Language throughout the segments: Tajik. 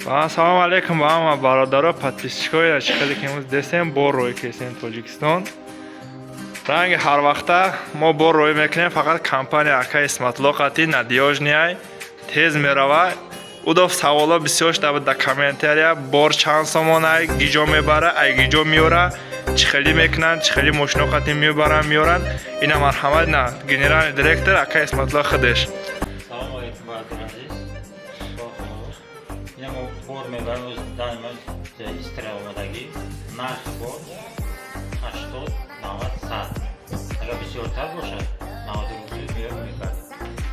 Ассалому алейкум ба ҳама бародаро, подписчикои Ачиқали ки имрӯз дестем бор рӯй кесем Тоҷикистон. Ранги ҳар вақта мо бор рӯй мекунем, фақат компания Ака Исматлоқати надёжняй тез мерава. Удов саволо бисёр шуда дар комментария бор чанд сомонай, гиҷо мебара, ай гиҷо меёра, чӣ хеле мекунанд, чӣ хеле мошиноқати мебаранд меёранд. Ина марҳамат на генеральный директор Ака Исматлоқ худеш. بور میبرم از دائما استرا آمدگی نرخ بور 80 90 100 اگر بسیارتر باشد 90 روبل میبریم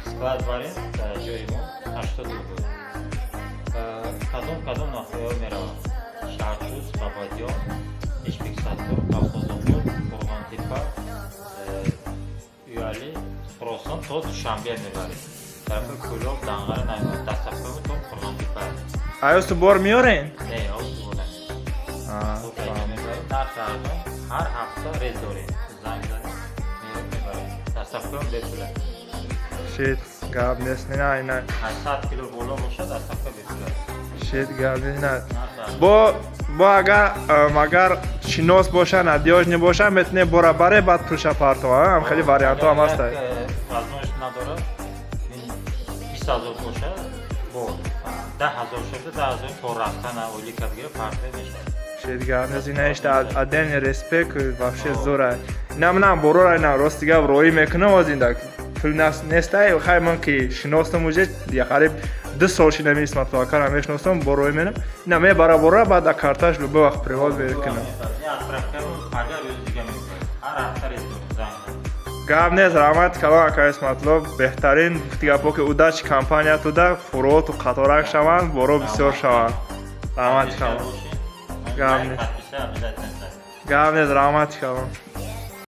سکلاد بریم در جای ما 80 روبل کدام نخواهی میروم شهرسوز، بابادیان، اشپیکساتور، کافوزانپور، قرغانتیپا، یوالی، خراسان تا دوشنبه میبریم طرف کلاب دنغر نمیبریم دستفکرم تا قرغانتیپا Ayos tu bor miyoren? Ne, ayos bor. Har hafta rez dorim. Zang zanim, miyorim. Dastafkam betula. Shit, gap nest ina. 800 kilo bola bosha dastafka betula. Shit, gap ina. Bo agar shinos bosha, nadёжный bosha, metne bora bare bad pulsha parto, ham kheli varianto ham ast. Возможность надора. 20000 bosha, bo 10,000 شده 10,000 تو رفتن اولی کدگیر پرده میشه. Shit, gap nest ina ishte aden respect вообще зора. Нам борора ина ростига рои мекунам аз инда. Пул нестай хай ман ки шиностам уже я қариб 2 сол шинам Исматлоқ Акаро мешиносам борой менам. Ина ме барабора баъд да карташ любой вақт привоз мекунам. Гап нест раҳмат калон Ака Исматлоқ беҳтарин гуфтигапо ки удачи компания туда фуруоту қаторак шаванд, боро бисёр шаванд. Раҳмат калон. Гап нест раҳмат калон.